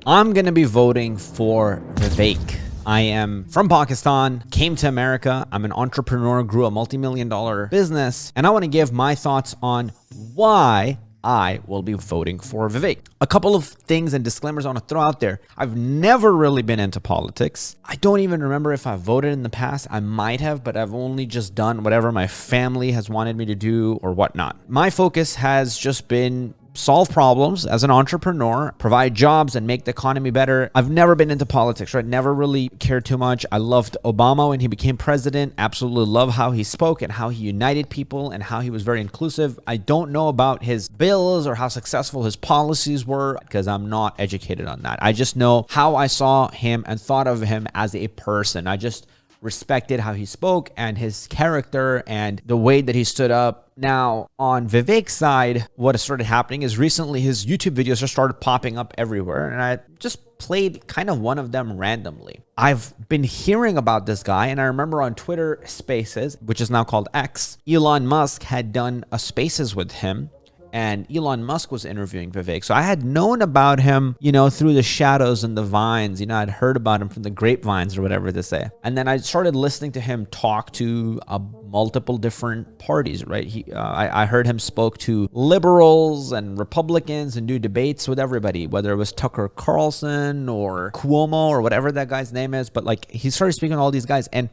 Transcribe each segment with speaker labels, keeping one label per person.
Speaker 1: I'm going to be voting for Vivek. I am from Pakistan, came to America. I'm an entrepreneur, grew a multi-million-dollar business, and I want to give my thoughts on why I will be voting for Vivek. A couple of things and disclaimers I want to throw out there. I've never really been into politics. I don't even remember if I voted in the past. I might have, but I've only just done whatever my family has wanted me to do or whatnot. My focus has just been solve problems as an entrepreneur, provide jobs, and make the economy better. I've never been into politics, right? Never really cared too much. I loved Obama when he became president. Absolutely love how he spoke and how he united people and how he was very inclusive. I don't know about his bills or how successful his policies were because I'm not educated on that. I just know how I saw him and thought of him as a person. I just respected how he spoke and his character and the way that he stood up. Now, on Vivek's side, what has started happening is recently his YouTube videos have started popping up everywhere, and I just played kind of one of them randomly. I've been hearing about this guy, and I remember on Twitter Spaces, which is now called X, Elon Musk had done a Spaces with him, and Elon Musk was interviewing Vivek. So I had known about him, through the shadows and the vines. I'd heard about him from the grapevines or whatever they say. And then I started listening to him talk to multiple different parties, right? I heard him spoke to liberals and Republicans and do debates with everybody, whether it was Tucker Carlson or Cuomo or whatever that guy's name is. But he started speaking to all these guys, and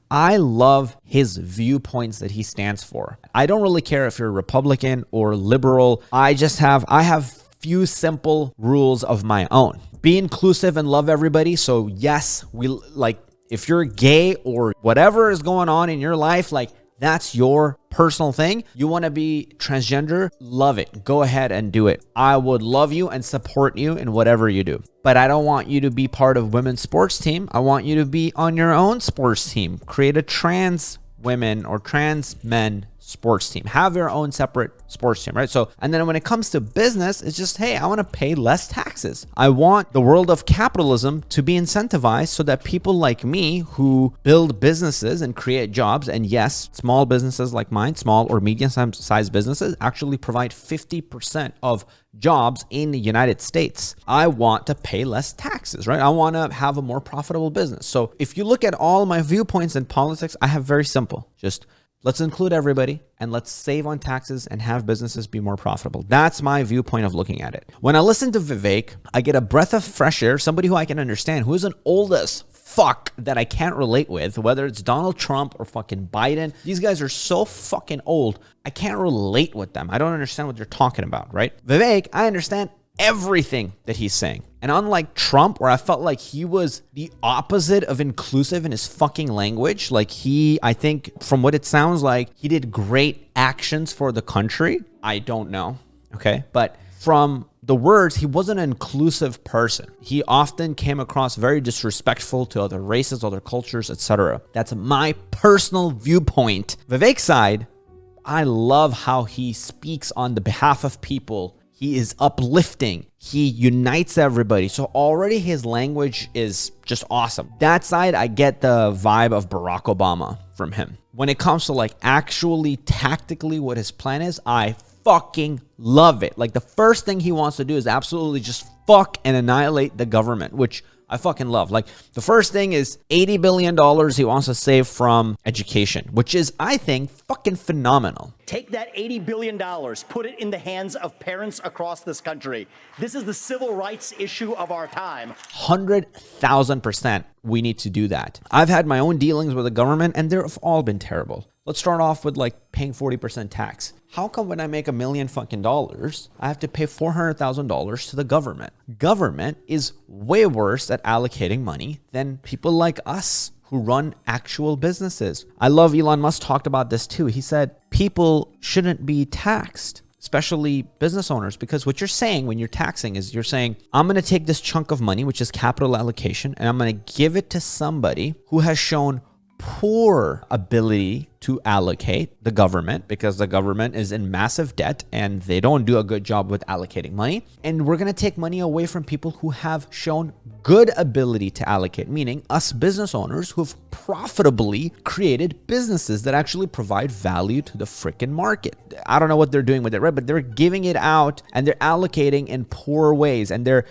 Speaker 1: I love his viewpoints that he stands for. I don't really care if you're Republican or liberal. I have few simple rules of my own. Be inclusive and love everybody. So yes, if you're gay or whatever is going on in your life, that's your personal thing. You want to be transgender? Love it. Go ahead and do it. I would love you and support you in whatever you do. But I don't want you to be part of women's sports team. I want you to be on your own sports team. Create a trans women or trans men sports team. Have your own separate sports team, right? So, and then when it comes to business, it's just, hey, I want to pay less taxes. I want the world of capitalism to be incentivized so that people like me who build businesses and create jobs, and yes, small businesses like mine, small or medium-sized businesses actually provide 50% of jobs in the United States. I want to pay less taxes, right? I want to have a more profitable business. So if you look at all my viewpoints in politics, I have very simple, just let's include everybody and let's save on taxes and have businesses be more profitable. That's my viewpoint of looking at it. When I listen to Vivek, I get a breath of fresh air, somebody who I can understand, who is an old as fuck that I can't relate with, whether it's Donald Trump or fucking Biden. These guys are so fucking old. I can't relate with them. I don't understand what they're talking about, right? Vivek, I understand everything that he's saying. And unlike Trump, where I felt like he was the opposite of inclusive in his fucking language, I think from what it sounds like, he did great actions for the country. I don't know. Okay. But from the words, he wasn't an inclusive person. He often came across very disrespectful to other races, other cultures, etc. That's my personal viewpoint. Vivek's side, I love how he speaks on the behalf of people. He is uplifting. He unites everybody. So already his language is just awesome. That side, I get the vibe of Barack Obama from him. When it comes to actually tactically what his plan is, I fucking love it. The first thing he wants to do is absolutely just fuck and annihilate the government, which I fucking love. The first thing is $80 billion he wants to save from education, which is, I think, fucking phenomenal.
Speaker 2: Take that $80 billion, put it in the hands of parents across this country. This is the civil rights issue of our time.
Speaker 1: 100,000% we need to do that. I've had my own dealings with the government and they've all been terrible. Let's start off with paying 40% tax. How come when I make $1 million fucking dollars, I have to pay $400,000 to the government? Government is way worse at allocating money than people like us who run actual businesses. I love Elon Musk talked about this too. He said people shouldn't be taxed, especially business owners, because what you're saying when you're taxing is you're saying, I'm going to take this chunk of money, which is capital allocation, and I'm going to give it to somebody who has shown poor ability to allocate, the government, because the government is in massive debt and they don't do a good job with allocating money. And we're going to take money away from people who have shown good ability to allocate, meaning us business owners who've profitably created businesses that actually provide value to the freaking market. I don't know what they're doing with it, right? But they're giving it out and they're allocating in poor ways and they're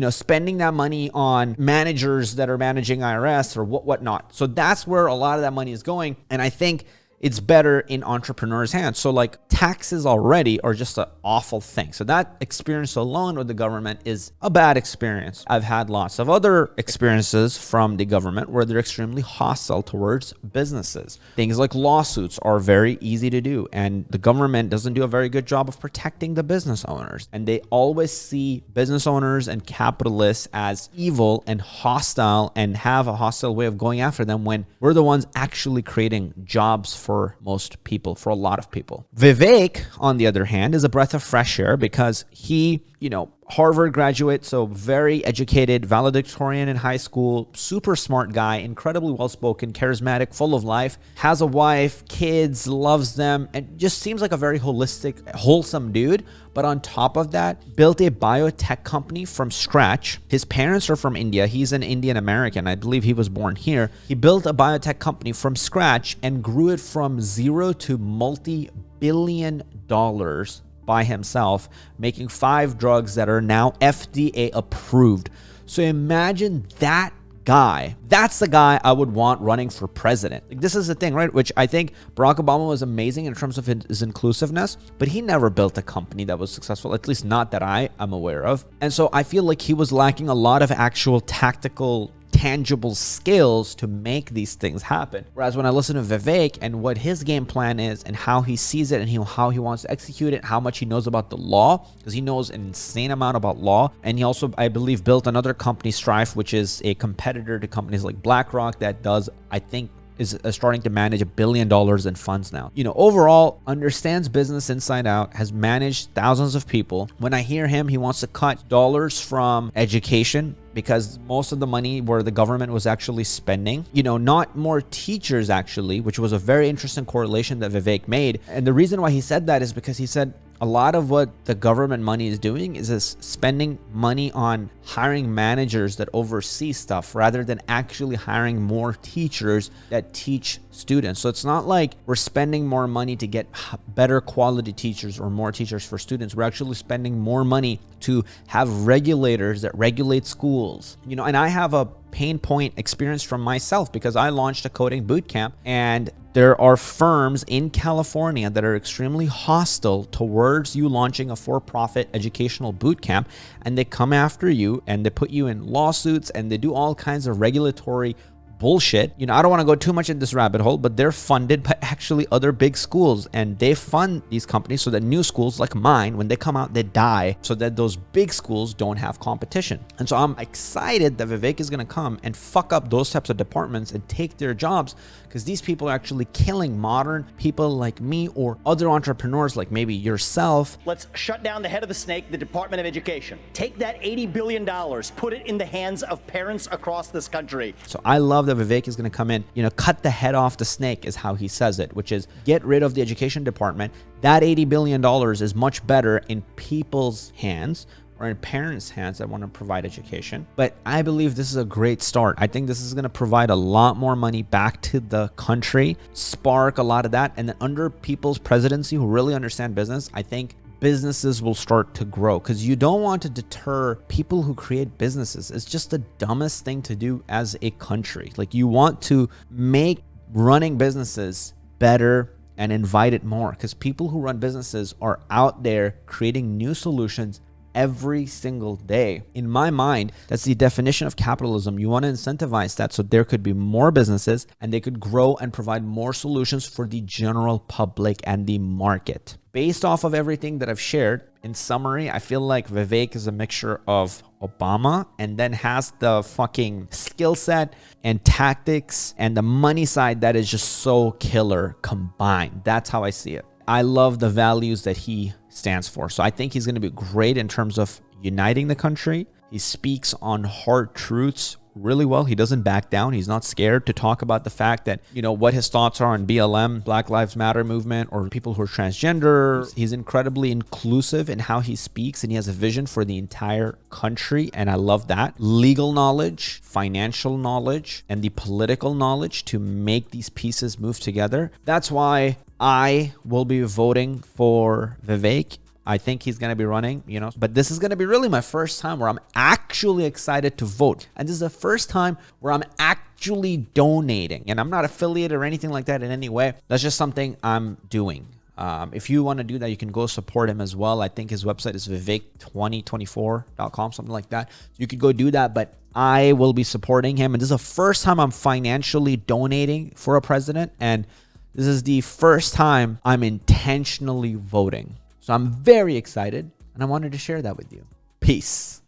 Speaker 1: spending that money on managers that are managing IRS or whatnot. So that's where a lot of that money is going. And I think it's better in entrepreneurs' hands. So like taxes already are just an awful thing. So that experience alone with the government is a bad experience. I've had lots of other experiences from the government where they're extremely hostile towards businesses. Things like lawsuits are very easy to do, and the government doesn't do a very good job of protecting the business owners. And they always see business owners and capitalists as evil and hostile and have a hostile way of going after them when we're the ones actually creating jobs for most people, for a lot of people. Vivek, on the other hand, is a breath of fresh air because he, Harvard graduate, so very educated, valedictorian in high school, super smart guy, incredibly well-spoken, charismatic, full of life, has a wife, kids, loves them, and just seems like a very holistic, wholesome dude. But on top of that, built a biotech company from scratch. His parents are from India. He's an Indian American. I believe he was born here. He built a biotech company from scratch and grew it from zero to multi-billion dollars by himself, making 5 drugs that are now FDA approved. So imagine that guy. That's the guy I would want running for president. Like, this is the thing, right? Which I think Barack Obama was amazing in terms of his inclusiveness, but he never built a company that was successful, at least not that I am aware of. And so I feel like he was lacking a lot of actual tactical, tangible skills to make these things happen. Whereas when I listen to Vivek and what his game plan is and how he sees it and how he wants to execute it, how much he knows about the law, because he knows an insane amount about law. And he also, I believe, built another company, Strife, which is a competitor to companies like BlackRock that does, I think, is starting to manage $1 billion in funds now. Overall, understands business inside out, has managed thousands of people. When I hear him, he wants to cut dollars from education because most of the money where the government was actually spending, not more teachers actually, which was a very interesting correlation that Vivek made. And the reason why he said that is because he said a lot of what the government money is doing is spending money on hiring managers that oversee stuff rather than actually hiring more teachers that teach students. So it's not like we're spending more money to get better quality teachers or more teachers for students. We're actually spending more money to have regulators that regulate schools. And I have a pain point experience from myself because I launched a coding bootcamp, and there are firms in California that are extremely hostile towards you launching a for-profit educational bootcamp, and they come after you and they put you in lawsuits and they do all kinds of regulatory bullshit. I don't want to go too much in this rabbit hole, but they're funded by actually other big schools, and they fund these companies so that new schools like mine, when they come out, they die so that those big schools don't have competition. And so I'm excited that Vivek is going to come and fuck up those types of departments and take their jobs, because these people are actually killing modern people like me or other entrepreneurs like maybe yourself.
Speaker 2: Let's shut down the head of the snake, the Department of Education. Take that $80 billion, put it in the hands of parents across this country.
Speaker 1: So I love that Vivek is going to come in, cut the head off the snake is how he says it, which is get rid of the education department. That $80 billion is much better in people's hands or in parents' hands that want to provide education. But I believe this is a great start. I think this is going to provide a lot more money back to the country, spark a lot of that. And then under people's presidency who really understand business, I think businesses will start to grow, because you don't want to deter people who create businesses. It's just the dumbest thing to do as a country. Like, you want to make running businesses better and invite it more, because people who run businesses are out there creating new solutions every single day. In my mind, that's the definition of capitalism. You want to incentivize that so there could be more businesses and they could grow and provide more solutions for the general public and the market. Based off of everything that I've shared, in summary, I feel like Vivek is a mixture of Obama and then has the fucking skill set and tactics and the money side that is just so killer combined. That's how I see it. I love the values that he stands for. So I think he's going to be great in terms of uniting the country. He speaks on hard truths really well. He doesn't back down. He's not scared to talk about the fact that, what his thoughts are on BLM, Black Lives Matter movement, or people who are transgender. He's incredibly inclusive in how he speaks, and he has a vision for the entire country. And I love that. Legal knowledge, financial knowledge, and the political knowledge to make these pieces move together. That's why I will be voting for Vivek. I think he's going to be running, but this is going to be really my first time where I'm actually excited to vote. And this is the first time where I'm actually donating, and I'm not affiliated or anything like that in any way. That's just something I'm doing. If you want to do that, you can go support him as well. I think his website is vivek2024.com, something like that. So you could go do that, but I will be supporting him. And this is the first time I'm financially donating for a president. And this is the first time I'm intentionally voting. So I'm very excited, and I wanted to share that with you. Peace.